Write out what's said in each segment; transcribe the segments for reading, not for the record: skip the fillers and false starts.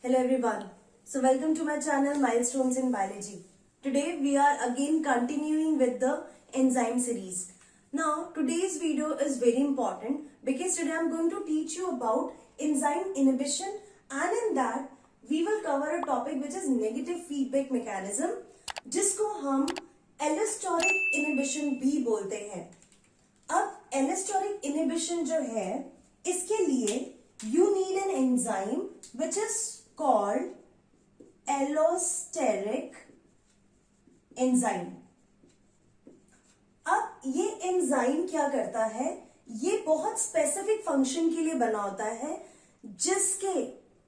Hello everyone. So welcome to my channel Milestones in Biology. Today we are again continuing with the enzyme series. Now today's video is very important because today I am going to teach you about enzyme inhibition, and in that we will cover a topic which is negative feedback mechanism, जिसको हम allosteric inhibition भी बोलते हैं. अब allosteric inhibition जो है, इसके लिए you need an enzyme which is called allosteric enzyme. अब ये एंजाइम क्या करता है, ये बहुत स्पेसिफिक फंक्शन के लिए बना होता है, जिसके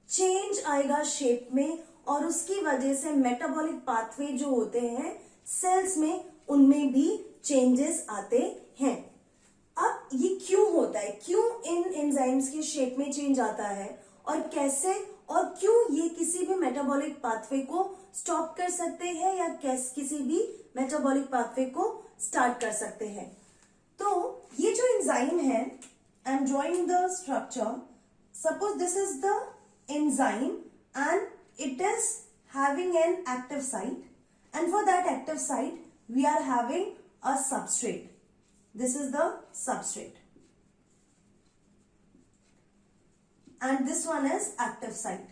चेंज आएगा शेप में और उसकी वजह से मेटाबॉलिक पाथवे जो होते हैं सेल्स में, उनमें भी चेंजेस आते हैं. अब ये क्यों होता है, क्यों इन एंजाइम्स के शेप में चेंज आता है और कैसे और क्यों ये किसी भी मेटाबॉलिक पाथवे को स्टॉप कर सकते हैं या किसी भी मेटाबॉलिक पाथवे को स्टार्ट कर सकते हैं. तो ये जो एंजाइम है, आई am drawing the structure. Suppose this is the enzyme and it is having an active site, and for that active site we are having a substrate. This is the substrate and this one is active site.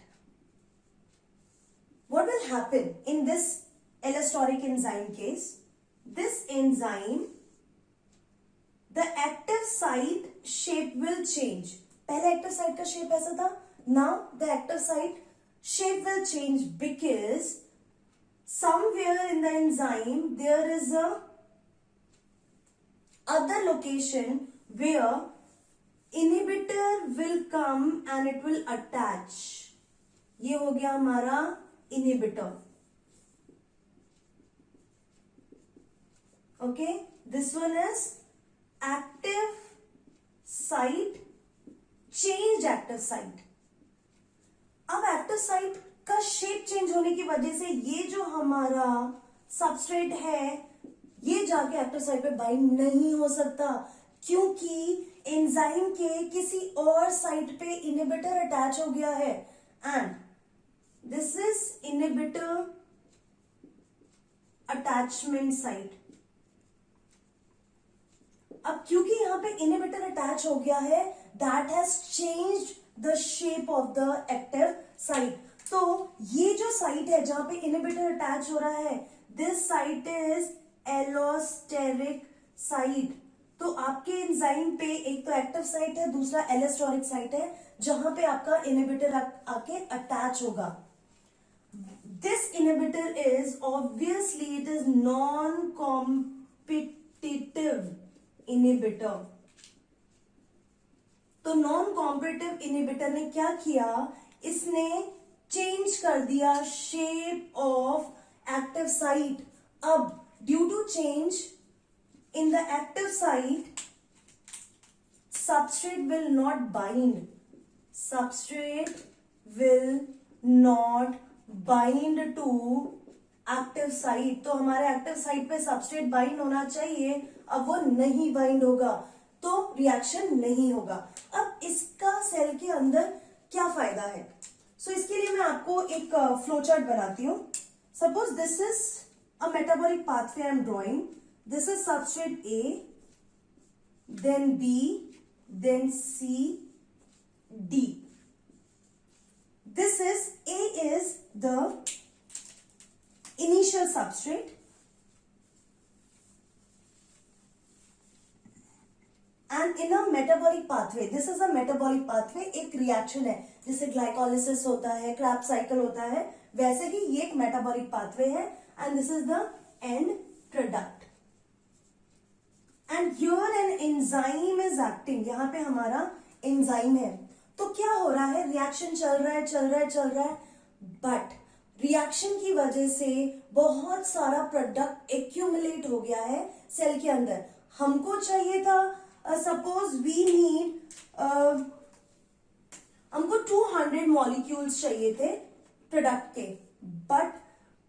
What will happen in this allosteric enzyme case? This enzyme, the active site shape will change. पहले active site का shape ऐसा था. Now the active site shape will change because somewhere in the enzyme there is a other location where inhibitor will come and it will attach. ये हो गया हमारा inhibitor. Okay, this one is active site, changed active site. अब active site का shape change होने की वजह से ये जो हमारा सबस्ट्रेट है, ये जाके एक्टिव साइट पे बाइंड नहीं हो सकता, क्योंकि एंजाइम के किसी और साइट पे इनहिबिटर अटैच हो गया है. And this is inhibitor attachment site. अब क्योंकि यहां पे इनहिबिटर अटैच हो गया है, that has changed the shape of the active site. तो ये जो साइट है जहां पे इनहिबिटर अटैच हो रहा है, this site is allosteric site. तो आपके एंजाइम पे एक तो एक्टिव साइट है, दूसरा एलोस्टेरिक साइट है, जहां पे आपका इनहिबिटर आके अटैच होगा. This inhibitor is obviously it is non competitive inhibitor. तो नॉन कॉम्पिटिटिव इनहिबिटर ने क्या किया, इसने चेंज कर दिया शेप ऑफ एक्टिव साइट. अब due to change in the active site, substrate will not bind. Substrate will not bind to active site. तो हमारे एक्टिव साइट पे सबस्ट्रेट बाइंड होना चाहिए, अब वो नहीं बाइंड होगा तो रिएक्शन नहीं होगा. अब इसका सेल के अंदर क्या फायदा है, सो इसके लिए मैं आपको एक फ्लो चार्ट बनाती हूं. Suppose this is a metabolic pathway I am drawing. This is substrate A, then B, then C, D. This is A is the initial substrate and in a metabolic pathway, this is a metabolic pathway, एक reaction है जिसे glycolysis होता है, crabs cycle होता है, वैसे ही ये एक मेटाबॉलिक पाथवे है. And this is the end product. And here an enzyme is acting. यहाँ पे हमारा एंजाइम है. तो क्या हो रहा है, रिएक्शन चल रहा है, बट रिएक्शन की वजह से बहुत सारा प्रोडक्ट एक्यूमुलेट हो गया है सेल के अंदर. हमको चाहिए था, सपोज वी नीड, हमको 200 मॉलिक्यूल्स चाहिए थे प्रोडक्ट के, बट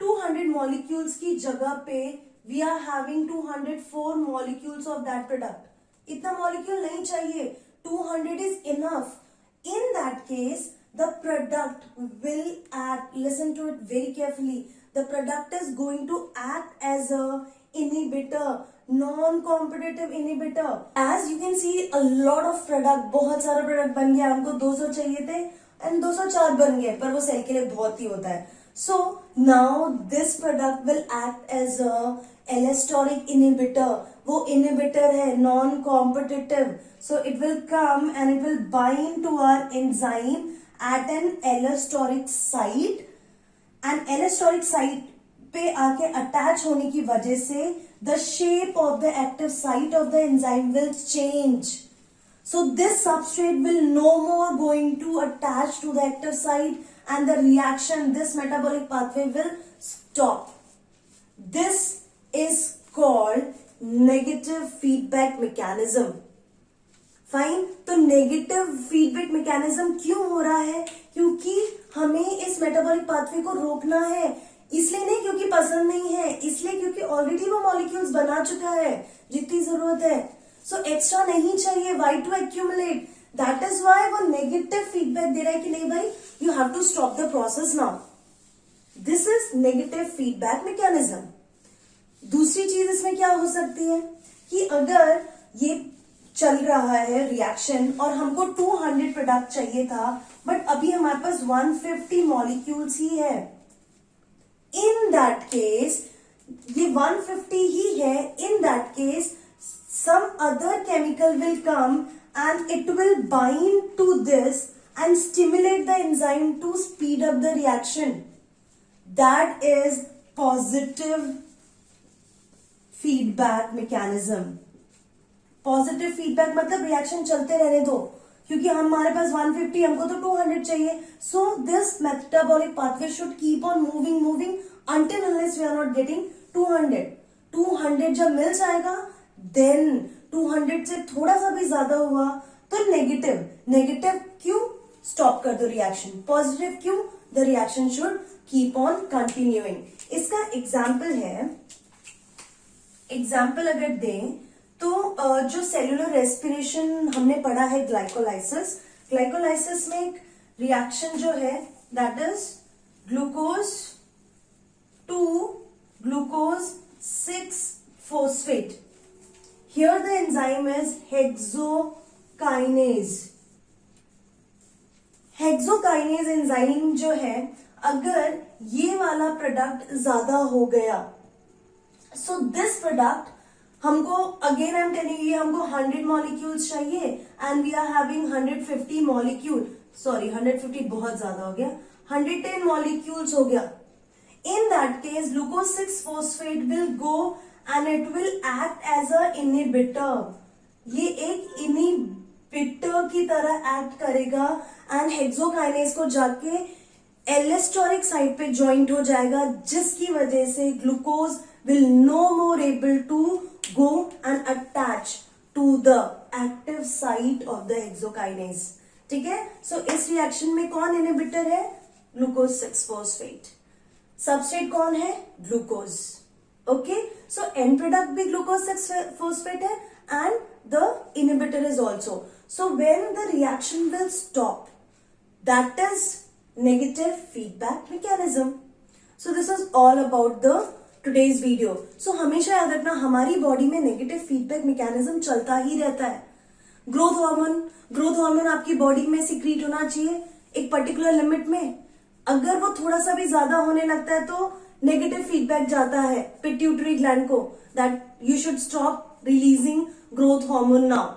200 मॉलिक्यूल्स की जगह पे we are having 204 molecules of that product. इतना मॉलिक्यूल नहीं चाहिए, 200 is enough. In that case, the product will act, listen to it very carefully, the product is going to act as a inhibitor, non-competitive inhibitor. As you can see, a lot of product, बहुत सारा product बन गया, हमको 200 चाहिए थे and 204 बन गए, पर वो सेल के लिए बहुत ही होता है. So now this product will act as a allosteric inhibitor. वो inhibitor है, non-competitive. So it will come and it will bind to our enzyme at an allosteric site. And allosteric site पे आके attach होने की वजह से the shape of the active site of the enzyme will change. So this substrate will no more going to attach to the active site and the reaction, this metabolic pathway will stop. This is called negative feedback mechanism. Fine. तो negative feedback mechanism क्यों हो रहा है? क्योंकि हमें इस metabolic pathway को रोकना है. इसलिए नहीं क्योंकि पसंद नहीं है, इसलिए क्योंकि ऑलरेडी वो मॉलिक्यूल्स बना चुका है जितनी जरूरत है. सो एक्स्ट्रा नहीं चाहिए, why to accumulate. That is why वो नेगेटिव फीडबैक दे रहा है कि नहीं भाई, you have to stop the process now. This is negative feedback mechanism. दूसरी चीज इसमें क्या हो सकती है कि अगर ये चल रहा है रिएक्शन और हमको 200 प्रोडक्ट चाहिए था, बट अभी हमारे पास 150 मॉलिक्यूल्स ही है. इन दैट केस ये 150 ही है. इन that case some other chemical will come and it will bind to this and stimulate the enzyme to speed up the reaction. That is positive feedback mechanism. Positive feedback मतलब reaction चलते रहने दो, क्योंकि हमारे पास 150, हमको तो 200 चाहिए. So this metabolic pathway should keep on moving until unless we are not getting 200. 200 जब मिल जाएगा, देन 200 से थोड़ा सा भी ज्यादा हुआ तो नेगेटिव क्यों? स्टॉप कर दो रिएक्शन. पॉजिटिव क्यों? The reaction should keep on continuing. इसका एग्जाम्पल अगर दें तो जो सेलुलर रेस्पिरेशन हमने पढ़ा है ग्लाइकोलाइसिस में एक रिएक्शन जो है that is glucose to glucose 6-phosphate. Here the enzyme is hexokinase. Hexokinase enzyme जो है, अगर ये वाला प्रोडक्ट ज्यादा हो गया, सो दिस प्रोडक्ट हमको again I am telling you, हमको 100 मॉलिक्यूल्स चाहिए and we are having 150 molecule. Sorry 150 बहुत ज्यादा हो गया, 110 मॉलिक्यूल्स हो गया. In that case glucose 6-phosphate will go and it will act as a inhibitor. ये एक इनहिबिटर की तरह एक्ट करेगा एंड हेक्सोकाइनेज को जाके एलेस्टोरिक साइट पे ज्वाइंट हो जाएगा, जिसकी वजह से glucose will no more able to go and attach to the active site of the hexokinase. ठीक है. सो इस रिएक्शन में कौन इनहिबिटर है? Glucose 6-phosphate. सबस्ट्रेट कौन है? Glucose. Okay, so end product भी glucose 6-phosphate है and the inhibitor is also. So when the reaction will stop, that is negative feedback mechanism. So this is all about the today's video. So हमेशा याद रखना, हमारी body में negative feedback mechanism चलता ही रहता है. Growth hormone आपकी body में सिक्रीट होना चाहिए एक पर्टिकुलर लिमिट में. अगर वो थोड़ा सा भी ज्यादा होने लगता है तो नेगेटिव फीडबैक जाता है पिट्यूटरी ग्लैंड को that you should stop releasing growth hormone now.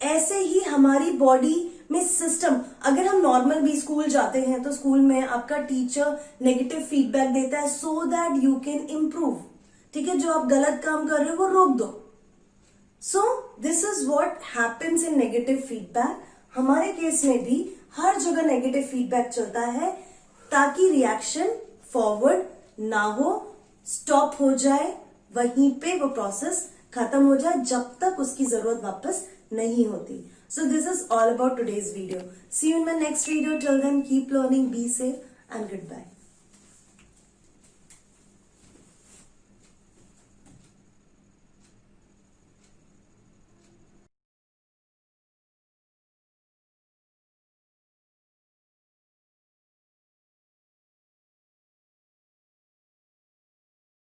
ऐसे ही हमारी बॉडी में सिस्टम, अगर हम नॉर्मल भी स्कूल जाते हैं तो स्कूल में आपका टीचर नेगेटिव फीडबैक देता है so that you can improve. ठीक है, जो आप गलत काम कर रहे हो वो रोक दो. सो this is what happens in negative feedback. हमारे केस में भी हर जगह नेगेटिव फीडबैक चलता है ताकि रिएक्शन फॉरवर्ड ना हो, स्टॉप हो जाए, वहीं पे वो प्रोसेस खत्म हो जाए जब तक उसकी जरूरत वापस नहीं होती. So this is all about today's video. See you in my next video. Till then keep learning, be safe and good bye.